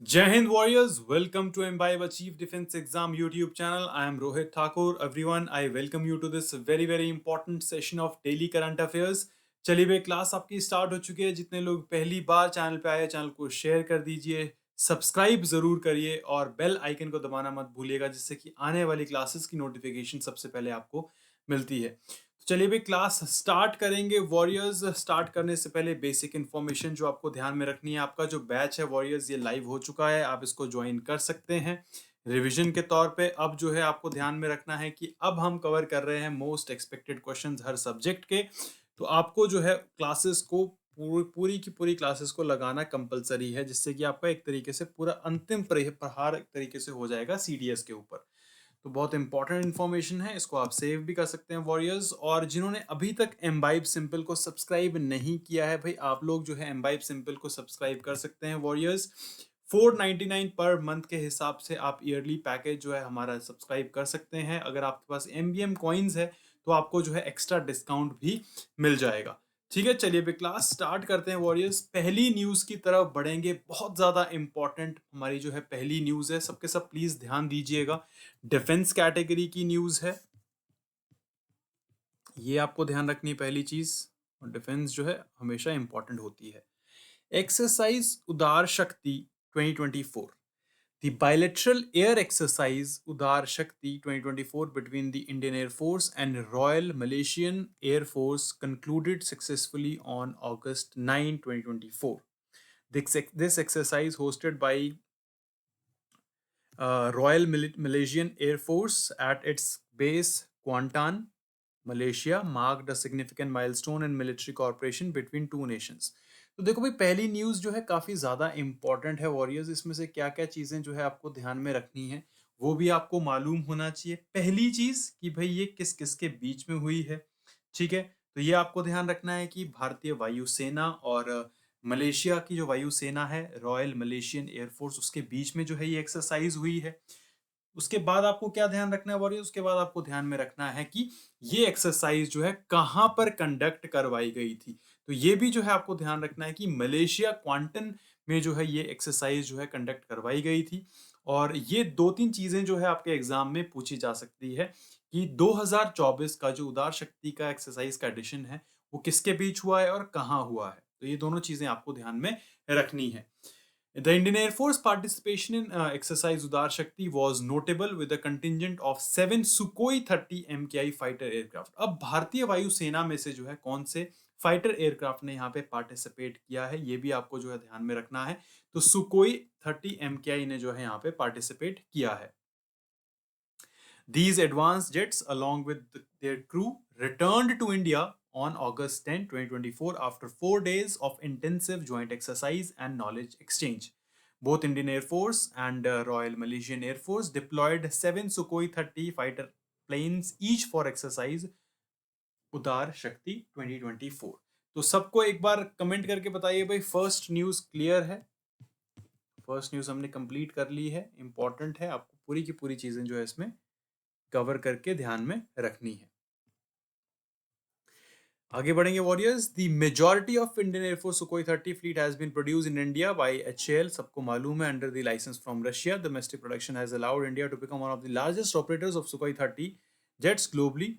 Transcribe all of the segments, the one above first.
Jai Hind Warriors, welcome to Imbibe Achieve Defense Exam YouTube channel. I am Rohit Thakur. Everyone, I welcome you to this very important session of Daily Current Affairs. चलिए भाई, class आपकी start हो चुकी है. जितने लोग पहली बार channel पे आए, चैनल को शेयर कर दीजिए, सब्सक्राइब जरूर करिए और बेल आइकन को दबाना मत भूलिएगा, जिससे कि आने वाली क्लासेस की नोटिफिकेशन सबसे पहले आपको मिलती है. चलिए भाई, क्लास स्टार्ट करेंगे. वॉरियर्स, स्टार्ट करने से पहले बेसिक इन्फॉर्मेशन जो आपको ध्यान में रखनी है. आपका जो बैच है वॉरियर्स, ये लाइव हो चुका है, आप इसको ज्वाइन कर सकते हैं रिवीजन के तौर पे. अब जो है आपको ध्यान में रखना है कि अब हम कवर कर रहे हैं मोस्ट एक्सपेक्टेड क्वेश्चंस हर सब्जेक्ट के. तो आपको जो है क्लासेस को पूरी की पूरी क्लासेस को लगाना कंपलसरी है, जिससे कि आपका एक तरीके से पूरा अंतिम प्रहार एक तरीके से हो जाएगा सीडीएस के ऊपर. तो बहुत इंपॉर्टेंट इन्फॉर्मेशन है, इसको आप सेव भी कर सकते हैं वॉरियर्स. और जिन्होंने अभी तक एम्बाइब सिंपल को सब्सक्राइब नहीं किया है भाई, आप लोग जो है एम्बाइब सिंपल को सब्सक्राइब कर सकते हैं वॉरियर्स. 499 पर मंथ के हिसाब से आप ईयरली पैकेज जो है हमारा सब्सक्राइब कर सकते हैं. अगर आपके पास MBM कॉइन्स है तो आपको जो है एक्स्ट्रा डिस्काउंट भी मिल जाएगा. ठीक है, चलिए भी क्लास स्टार्ट करते हैं वॉरियर्स. पहली न्यूज की तरफ बढ़ेंगे. बहुत ज्यादा इंपॉर्टेंट हमारी जो है पहली न्यूज है, सबके सब प्लीज ध्यान दीजिएगा. डिफेंस कैटेगरी की न्यूज है, ये आपको ध्यान रखनी पहली चीज. और डिफेंस जो है हमेशा इंपॉर्टेंट होती है. एक्सरसाइज उदार शक्ति 2024. The bilateral air exercise Udar Shakti 2024 between the Indian Air Force and Royal Malaysian Air Force concluded successfully on August 9, 2024. This exercise, hosted by Royal Malaysian Air Force at its base Kuantan, Malaysia, marked a significant milestone in military cooperation between two nations. तो देखो भाई, पहली news जो है काफी ज्यादा important है warriors. इसमें से क्या क्या चीजें जो है आपको ध्यान में रखनी है वो भी आपको मालूम होना चाहिए. पहली चीज कि भाई ये किस किस के बीच में हुई है. ठीक है, तो ये आपको ध्यान रखना है कि भारतीय वायुसेना और मलेशिया की जो वायुसेना है, रॉयल मलेशियन एयरफोर्स, उसके बीच में जो है ये एक्सरसाइज हुई है. उसके बाद आपको क्या ध्यान रखना है वॉरियर्स, उसके बाद आपको ध्यान में रखना है कि ये एक्सरसाइज जो है कहां पर कंडक्ट करवाई गई थी. तो ये भी जो है आपको ध्यान रखना है कि मलेशिया क्वांटन में जो है ये एक्सरसाइज जो है कंडक्ट करवाई गई थी. और ये दो तीन चीजें जो है आपके एग्जाम में पूछी जा सकती है कि 2024 का जो उदार शक्ति का एक्सरसाइज का एडिशन है वो किसके बीच हुआ है और कहाँ हुआ है. तो ये दोनों चीजें आपको ध्यान में रखनी है. The Indian Air Force participation in exercise Udar Shakti was notable with a contingent of 7 Sukhoi 30 MKI fighter aircraft. अब भारतीय वायुसेना में से जो है कौन से फाइटर एयरक्राफ्ट ने यहाँ पे पार्टिसिपेट किया है, ये भी आपको जो है ध्यान में रखना है. तो सुकोई 30 MKI ने जो है यहाँ पे पार्टिसिपेट किया है. These advanced jets, along with their crew, returned to India on August 10, 2024, after 4 days of intensive joint exercise and knowledge exchange. Both Indian Air Force and Royal Malaysian Air Force deployed 7 Sukhoi 30 fighter planes each for exercise उदार शक्ति 2024. तो सबको एक बार comment करके बताइए भाई, first news clear है? First news हमने कंप्लीट कर ली है, इंपॉर्टेंट है, आपको पूरी की पूरी चीजें जो है इसमें कवर करके ध्यान में रखनी है. आगे बढ़ेंगे warriors. The majority of Indian Air Force Sukhoi 30 fleet has been produced in India by HAL. सबको मालूम है, under the licence from Russia. Domestic production has allowed India to become one of the largest operators of Sukhoi 30 jets globally,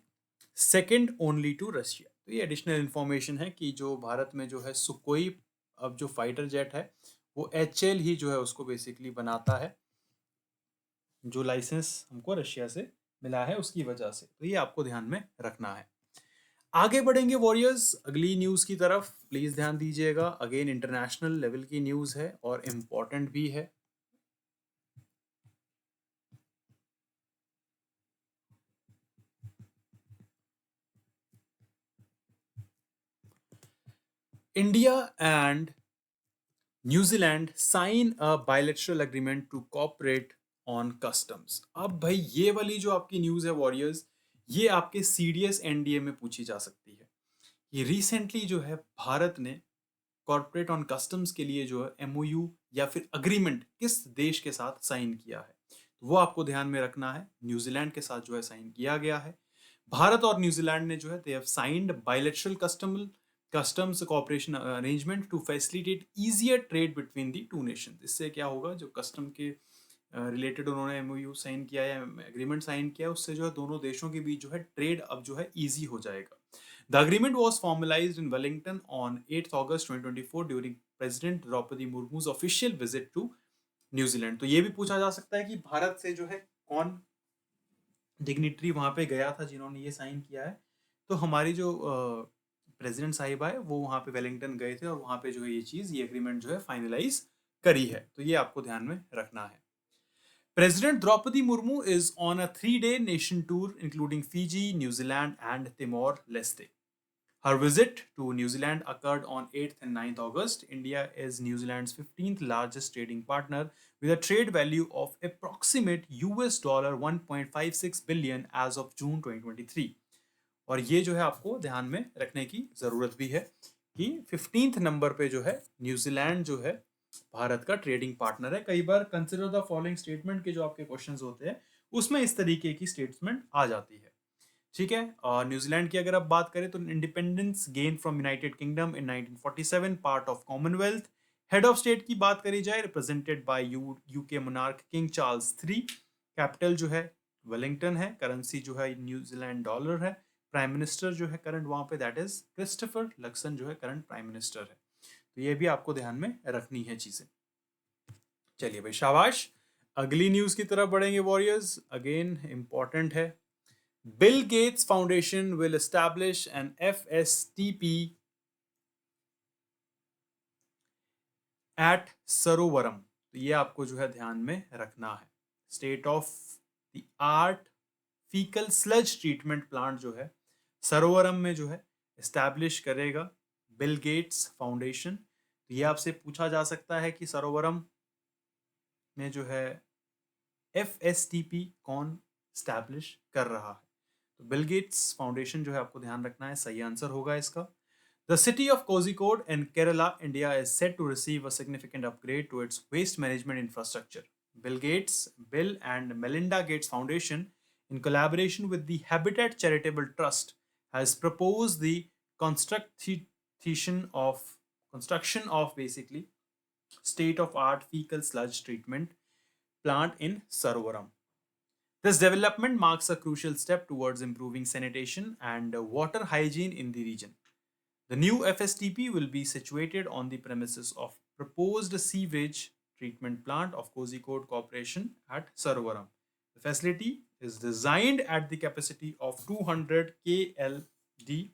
second only to Russia. तो ये additional information है कि जो भारत में जो है सुकोई अब जो फाइटर जेट है वो HAL ही जो है उसको बेसिकली बनाता है, जो लाइसेंस हमको रशिया से मिला है उसकी वजह से. तो ये आपको ध्यान में रखना है. आगे बढ़ेंगे वॉरियर्स अगली न्यूज की तरफ, प्लीज ध्यान दीजिएगा. अगेन इंटरनेशनल लेवल की न्यूज है और इंपॉर्टेंट भी है. India and New Zealand sign a bilateral agreement to cooperate on customs. अब भाई ये वाली जो आपकी न्यूज़ है वॉरियर्स, ये आपके सीडीएस एनडीए में पूछी जा सकती है। ये रिसेंटली जो है भारत ने कॉर्पोरेट ऑन कस्टम्स के लिए जो है एमओयू या फिर अग्रीमेंट किस देश के साथ साइन किया है, तो वो आपको ध्यान में रखना है। न्यूजीलैंड के साथ जो है साइन किया गया है। भारत और न्यूजीलैंड ने जो है they have signed bilateral customs cooperation arrangement to facilitate easier trade between the two nation. इससे क्या होगा, जो कस्टम के रिलेटेड उन्होंने एमओयू साइन किया है, एग्रीमेंट साइन किया है, उससे जो है दोनों देशों के बीच जो है ट्रेड अब जो है ईजी हो जाएगा। The agreement was formalized in Wellington on 8th August 2024 during President Draupadi Murmu's official visit to New Zealand. तो ये भी पूछा जा सकता है कि भारत से जो है कौन डिग्निटरी वहां पे गया था जिन्होंने ये साइन किया है। तो हमारी जो प्रेसिडेंट साहिबा है वो वहां पे वेलिंगटन गए थे और वहां पे जो है ये एग्रीमेंट जो है फाइनलाइज करी है। तो ये आपको ध्यान में रखना है। President Draupadi Murmu is on a 3-day nation tour including Fiji, New Zealand and Timor-Leste. Her visit to New Zealand occurred on 8th and 9th August. India is New Zealand's 15th largest trading partner with a trade value of approximate US $1.56 billion as of June 2023. और ये जो है आपको ध्यान में रखने की ज़रूरत भी है कि 15th नंबर पे जो है न्यूजीलैंड जो है भारत का ट्रेडिंग पार्टनर है। कई बार कंसिडर द फॉलोइंग स्टेटमेंट के जो आपके क्वेश्चंस होते हैं उसमें इस तरीके की स्टेटमेंट आ जाती है। ठीक है, और न्यूजीलैंड की अगर आप बात करें तो independence gain from United kingdom in 1947, part of Commonwealth. Head of state की बात करी जाए, represented by UK monarch king Charles 3। Capital जो है वेलिंगटन है। करेंसी जो है न्यूजीलैंड डॉलर है। प्राइम मिनिस्टर जो है करंट वहां पे दैट इज क्रिस्टोफर लक्सन जो है करंट प्राइम मिनिस्टर है। तो ये भी आपको ध्यान में रखनी है चीजें। चलिए भाई शाबाश, अगली न्यूज की तरफ बढ़ेंगे वॉरियर्स। अगेन इंपॉर्टेंट है। Bill Gates Foundation will establish an FSTP at सरोवरम। तो ये आपको जो है ध्यान में रखना है। State of the art faecal sludge treatment plant जो है सरोवरम में जो है एस्टैब्लिश करेगा बिल गेट्स फाउंडेशन। तो ये आपसे पूछा जा सकता है कि सरोवरम में जो है FSTP कौन एस्टैब्लिश कर रहा है। तो बिल गेट्स फाउंडेशन जो है आपको ध्यान रखना है, सही आंसर होगा इसका। The city of Kozhikode in Kerala, India is set to receive a significant upgrade to its waste management infrastructure. Bill and Melinda Gates Foundation, in collaboration with the Habitat Charitable Trust, has proposed the construction of basically state-of-art fecal sludge treatment plant in Sarovaram. This development marks a crucial step towards improving sanitation and water hygiene in the region. The new FSTP will be situated on the premises of proposed sewage treatment plant of Kozhikode Corporation at Sarovaram. The facility is designed at the capacity of 200 KLD,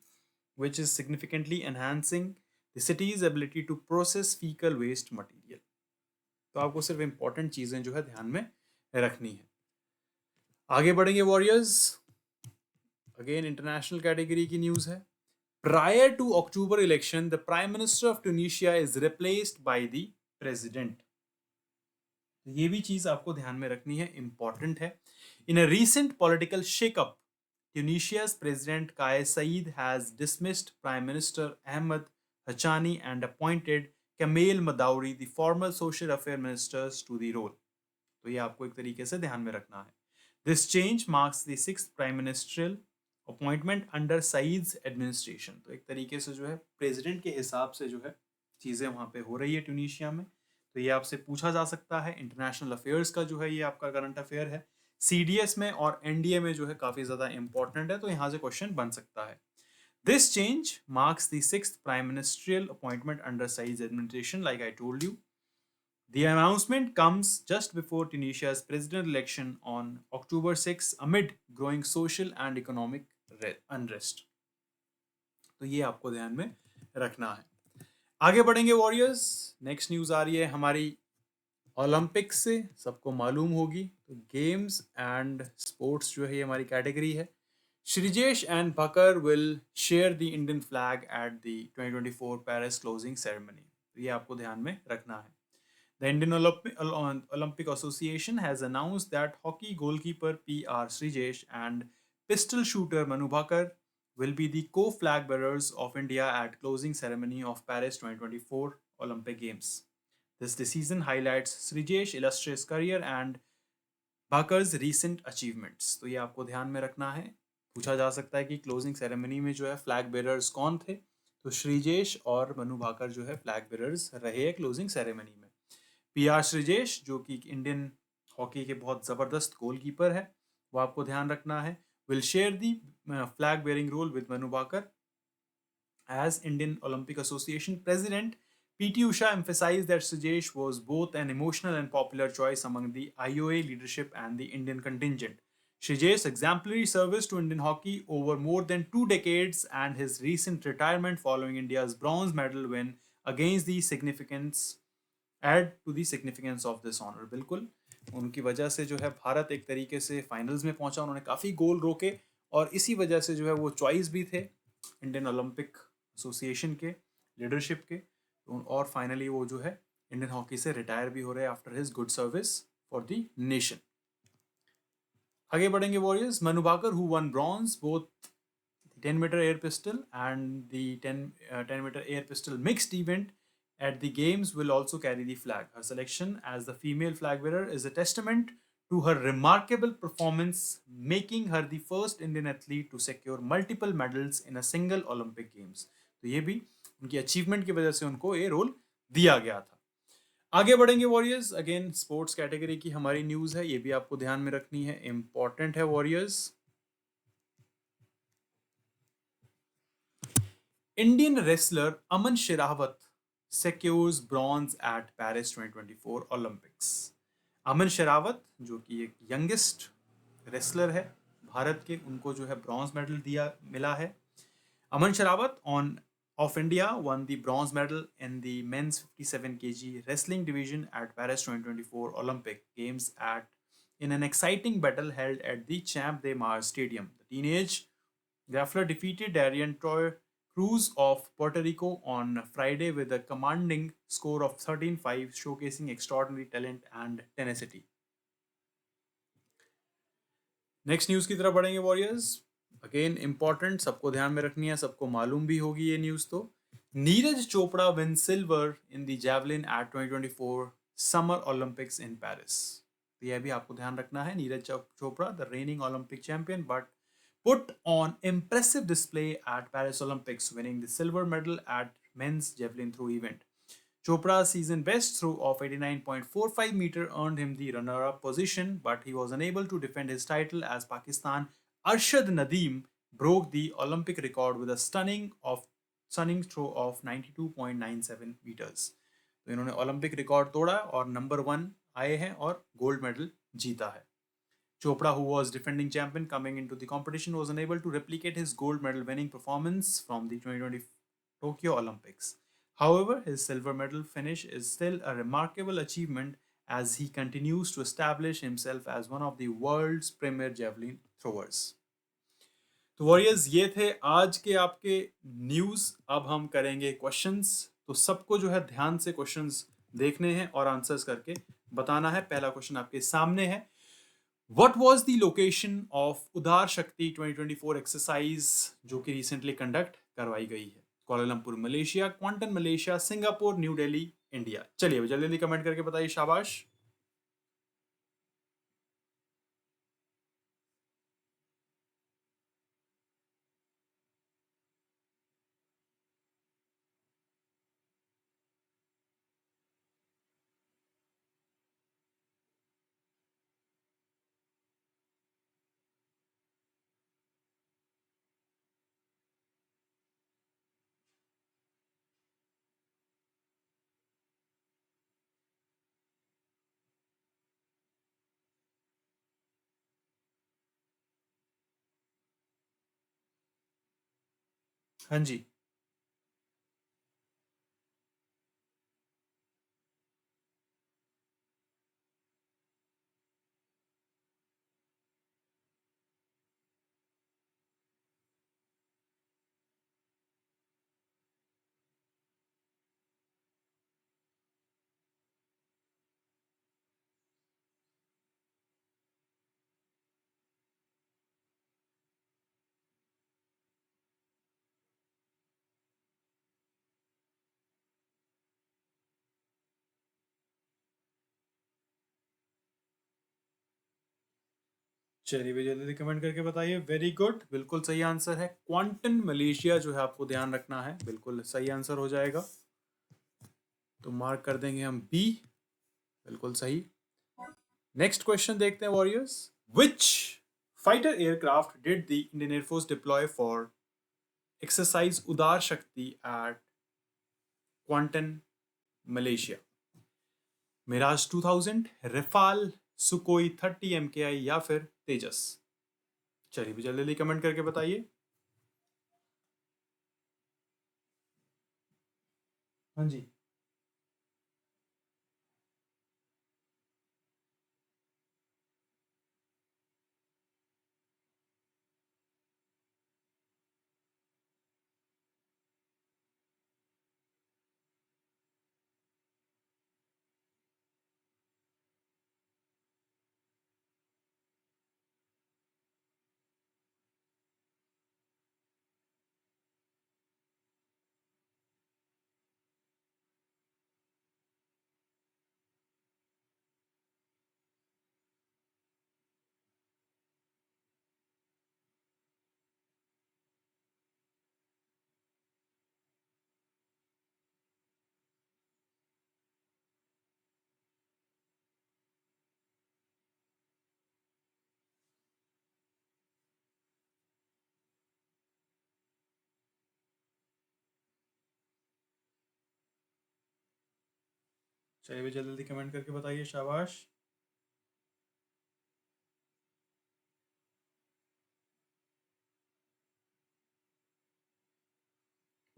which is significantly enhancing the city's ability to process fecal waste material. तो आपको सिर्फ important चीजें जो है ध्यान में रखनी है। आगे बढ़ेंगे वॉरियर्स। अगेन इंटरनेशनल कैटेगरी की न्यूज है। Prior to October election, the Prime Minister of Tunisia is replaced by the President. ये भी चीज आपको ध्यान में रखनी है, इंपॉर्टेंट है। In a recent political shake-up, Tunisia's President Kais Saied has dismissed Prime Minister Ahmed Hachani and appointed Kamel Madauri, the former Social Affairs Minister, to the role. तो ये आपको एक तरीके से ध्यान में रखना है। This change marks the sixth prime ministerial appointment under Saeed's administration. तो एक तरीके से जो है प्रेसिडेंट के हिसाब से जो है चीज़ें वहाँ पे हो रही है ट्यूनीशिया में। तो ये आपसे पूछा जा सकता है। इंटरनेशनल अफेयर्स का जो है ये आपका करंट अफेयर है। CDS में और NDA में जो है काफ़ी ज़्यादा इंपॉर्टेंट है, तो यहाँ से क्वेश्चन बन सकता है। This change marks the sixth prime ministerial appointment under Saeed's administration, like I told you. The announcement comes just before Tunisia's presidential election on October 6 amid growing social and economic unrest. तो ये आपको ध्यान में रखना है। आगे बढ़ेंगे warriors. Next news आ रही है हमारी ओलंपिक्स से, सबको मालूम होगी। तो गेम्स एंड स्पोर्ट्स जो है ये हमारी कैटेगरी है। Sreejesh and Bhaker will share the Indian flag at the 2024 Paris closing ceremony. तो ये आपको ध्यान में रखना है। The Indian Olympic Association has announced that hockey goalkeeper P.R. Srijesh and pistol shooter Manu Bhakar will be the co-flag bearers of India at closing ceremony of Paris 2024 Olympic Games. This decision highlights Srijesh illustrious career and Bhakar's recent achievements. तो ये आपको ध्यान में रखना है. पूछा जा सकता है कि क्लोजिंग सेरेमनी में जो है फ्लैग बेरर्स कौन थे. तो श्रीजेश और मनु भाकर जो है फ्लैग बेरर्स रहे हैं क्लोजिंग सेरेमनी में. पीआर श्रीजेश जो कि इंडियन हॉकी के बहुत ज़बरदस्त गोलकीपर है, वो आपको ध्यान रखना है. Will share the flag bearing role with Manu Bhaker. As Indian Olympic Association president, PT Usha emphasized that Sujesh was both an emotional and popular choice among the IOA leadership and the Indian contingent. Shrijesh's exemplary service to Indian hockey over more than 2 decades and his recent retirement following India's bronze medal win against the significance add to the significance of this honor. बिल्कुल उनकी वजह से जो है भारत एक तरीके से finals में पहुंचा. उन्होंने काफ़ी गोल रोके और इसी वजह से जो है वो चॉइस भी थे इंडियन ओलंपिक एसोसिएशन के लीडरशिप के. और फाइनली वो जो है इंडियन हॉकी से रिटायर भी हो रहे हैं after his good service for the nation. आगे बढ़ेंगे warriors. Manu Bhaker who won bronze both 10-meter air pistol and the 10-meter air pistol mixed event at the games will also carry the flag. Her selection as the female flag bearer is a testament to her remarkable performance, making her the first Indian athlete to secure multiple medals in a single Olympic Games. तो ये भी उनकी achievement की वजह से उनको ये role दिया गया था. आगे बढ़ेंगे वॉरियर्स. अगेन स्पोर्ट्स कैटेगरी की हमारी न्यूज़ है, ये भी आपको ध्यान में रखनी है, इंपॉर्टेंट है warriors. Indian wrestler Aman Sherawat secures bronze at Paris 2024 Olympics. अमन शेरावत जो कि एक यंगेस्ट रेसलर है भारत के, उनको जो है ब्रॉन्ज मेडल मिला है. अमन Sherawat of India won the bronze medal in the men's 57 kg wrestling division at Paris 2024 Olympic Games in an exciting battle held at the Champ de Mars Stadium. The teenage Graffler defeated Darian Troy Cruz of Puerto Rico on Friday with a commanding score of 13-5, showcasing extraordinary talent and tenacity. Next news की तरफ बढ़ेंगे warriors. Again important, सबको ध्यान में रखनी है, सबको मालूम भी होगी ये न्यूज़. तो Neeraj Chopra win silver in the javelin at 2024 summer Olympics in Paris. तो यह भी आपको ध्यान रखना है. Neeraj Chopra the reigning Olympic champion but put on impressive display at Paris Olympics, winning the silver medal at men's javelin throw event. Chopra's season best throw of 89.45 meter earned him the runner-up position, but he was unable to defend his title as Pakistan Arshad Nadeem broke the Olympic record with a stunning throw of 92.97 meters. तो इन्होंने Olympic record तोड़ा और number 1 आए हैं और gold medal जीता है. Chopra, who was defending champion coming into the competition, was unable to replicate his gold medal winning performance from the 2020 Tokyo Olympics. However, his silver medal finish is still a remarkable achievement as he continues to establish himself as one of the world's premier javelin throwers. तो warriors ये थे आज के आपके news. अब हम करेंगे questions. तो सबको जो है ध्यान से क्वेश्चंस देखने हैं और आंसर्स करके बताना है. पहला क्वेश्चन आपके सामने है. What was the location of उदार शक्ति 2024 एक्सरसाइज जो कि रिसेंटली कंडक्ट करवाई गई है? Kuala Lumpur Malaysia, Quinton Malaysia, Singapore, new Delhi, India. चलिए जल्दी जल्दी कमेंट करके बताइए. शाबाश. हाँ जी. चलिए भी जल्दी कमेंट करके बताइए। वेरी गुड, बिल्कुल सही आंसर है। क्वांटन मलेशिया जो है आपको ध्यान रखना है, बिल्कुल सही आंसर हो जाएगा। तो मार्क कर देंगे हम बी, बिल्कुल सही। नेक्स्ट क्वेश्चन देखते हैं warriors. Which fighter aircraft did the Indian air force deploy for exercise Udara Shakti at Kuantan Malaysia? Mirage 2000, Rafale, Sukhoi 30 MKI या फिर तेजस? चलिए भी जल्दी जल्दी कमेंट करके बताइए। हाँ जी। चलिए भी जल्दी जल्दी कमेंट करके बताइए। शाबाश,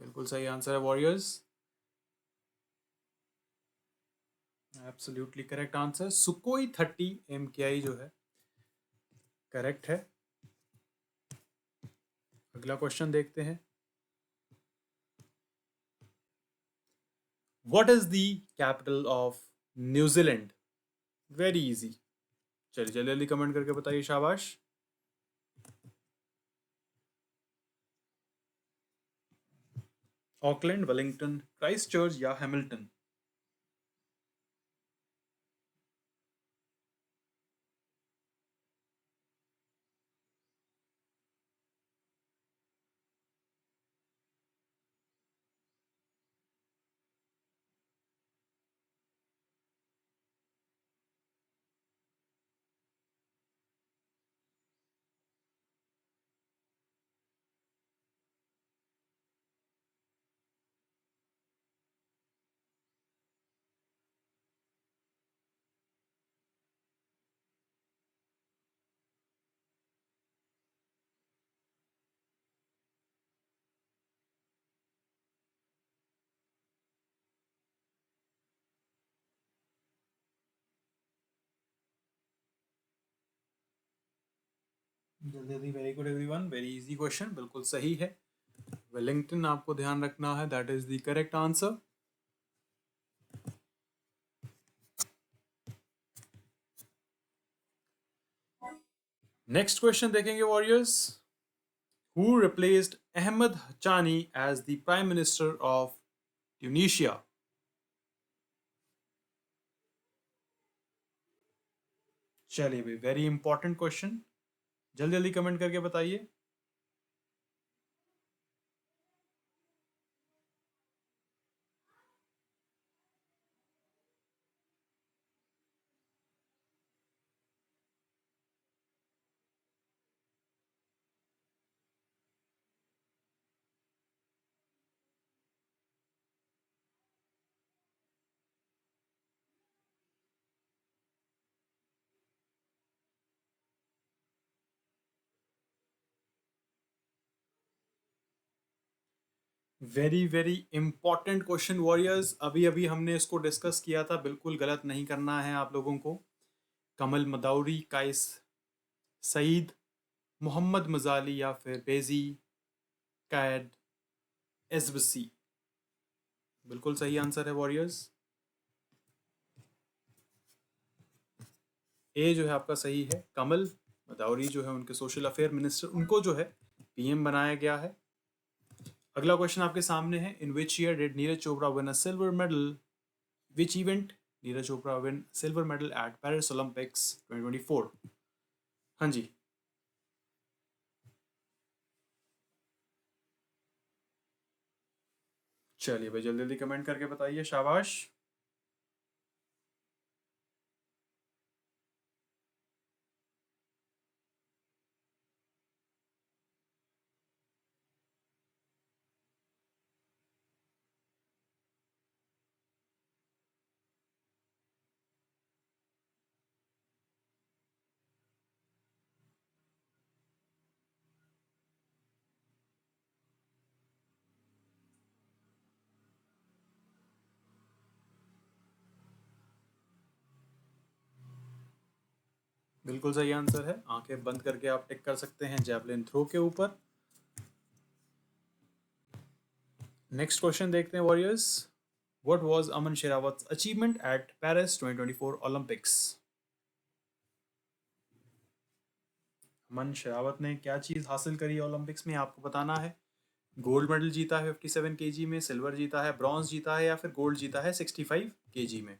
बिल्कुल सही आंसर है warriors. Absolutely correct answer. सुकोई 30 MKI जो है करेक्ट है। अगला क्वेश्चन देखते हैं। What is the capital of New Zealand? Very easy. चलिए जल्दी जल्दी कमेंट करके बताइए। शाबाश, ऑकलैंड, वेलिंगटन, क्राइस्टचर्च या हैमिल्टन? जल्दी जल्दी। Very good everyone, very easy question, बिल्कुल सही है। वेलिंगटन आपको ध्यान रखना है, that is the correct answer. Next question देखेंगे warriors. Who replaced Ahmed Chani as the prime minister of Tunisia? चलिए भाई, वेरी इंपॉर्टेंट क्वेश्चन, जल्दी जल्दी कमेंट करके बताइए। Very very important question warriors, अभी अभी हमने इसको डिस्कस किया था, बिल्कुल गलत नहीं करना है आप लोगों को। कमल मदौरी, काइस सईद, मोहम्मद मजाली या फिर बेजी कैद एसबसी? बिल्कुल सही आंसर है वॉरियर्स। ए जो है आपका सही है। कमल मदौरी जो है उनके सोशल अफेयर मिनिस्टर, उनको जो है PM बनाया गया है। अगला क्वेश्चन आपके सामने है। In which year did Neeraj Chopra win a silver medal? Which event Neeraj Chopra win silver medal at Paris Olympics 2024? हाँ जी, चलिए भाई, जल्दी जल्दी कमेंट करके बताइए, शाबाश। बिल्कुल सही आंसर है, आंखें बंद करके आप टिक कर सकते हैं जैवलिन थ्रो के ऊपर। नेक्स्ट क्वेश्चन देखते हैं warriors. What was Aman Sherawat's achievement at Paris 2024 Olympics? Aman Sherawat ने क्या चीज हासिल करी ओलंपिक्स में, आपको बताना है। गोल्ड मेडल जीता है 57 केजी में, सिल्वर जीता है, ब्रॉन्ज जीता है, या फिर गोल्ड जीता है 65 केजी में।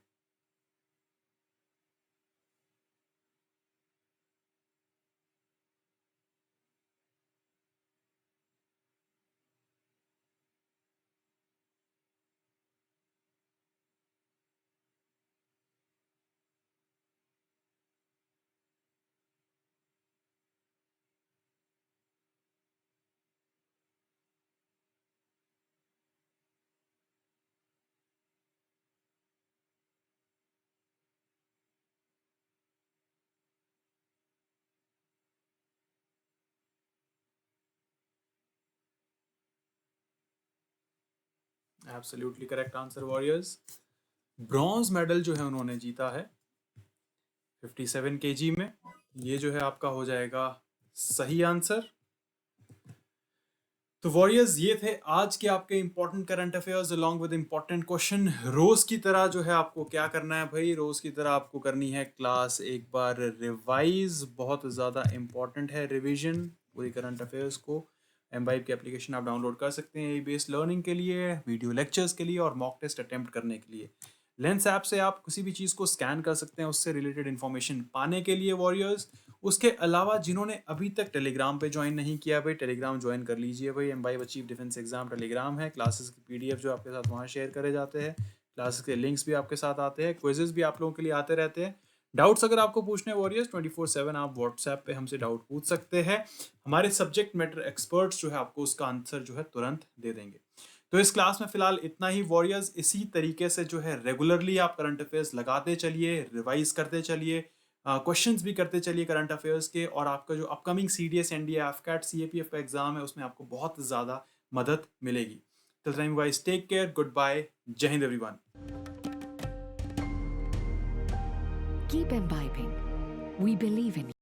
Absolutely correct answer warriors. Bronze medal जो है उन्होंने जीता है 57 केजी में। ये जो है आपका हो जाएगा सही आंसर। तो वॉरियर्स, ये थे आज के आपके important current affairs along with important question. रोज की तरह जो है आपको क्या करना है भाई, रोज की तरह आपको करनी है क्लास एक बार रिवाइज। बहुत ज़्यादा इंपॉर्टेंट है रिवीजन पूरी करंट अफेयर्स को। एमवाइब की एप्लीकेशन आप डाउनलोड कर सकते हैं बेस्ड लर्निंग के लिए, वीडियो लेक्चर्स के लिए और मॉक टेस्ट अटेम्प्ट करने के लिए। लेंस ऐप से आप किसी भी चीज़ को स्कैन कर सकते हैं उससे रिलेटेड इन्फॉर्मेशन पाने के लिए वॉरियर्स। उसके अलावा जिन्होंने अभी तक टेलीग्राम पे ज्वाइन नहीं किया भाई, टेलीग्राम ज्वाइन कर लीजिए भाई। एमवाइब अचीव डिफेंस एग्जाम टेलीग्राम है। क्लासेस की पीडीएफ जो आपके साथ वहाँ शेयर करे जाते हैं, क्लासेस के लिंक्स भी आपके साथ आते हैं, क्विजेस भी आप लोगों के लिए आते रहते हैं। डाउट्स अगर आपको पूछने वॉरियर्स 24/7 आप व्हाट्सएप पे हमसे डाउट पूछ सकते हैं। हमारे सब्जेक्ट मैटर एक्सपर्ट्स जो है आपको उसका आंसर जो है तुरंत दे देंगे। तो इस क्लास में फिलहाल इतना ही वॉरियर्स। इसी तरीके से जो है रेगुलरली आप करंट अफेयर्स लगाते चलिए, रिवाइज करते चलिए, क्वेश्चंस भी करते चलिए करंट अफेयर्स के। और आपका जो upcoming CDS NDA AFCAT CAPF का एग्जाम है उसमें आपको बहुत ज़्यादा मदद मिलेगी। Till time guys, take care, good bye, Jai Hind everyone. Keep imbibing. We believe in you.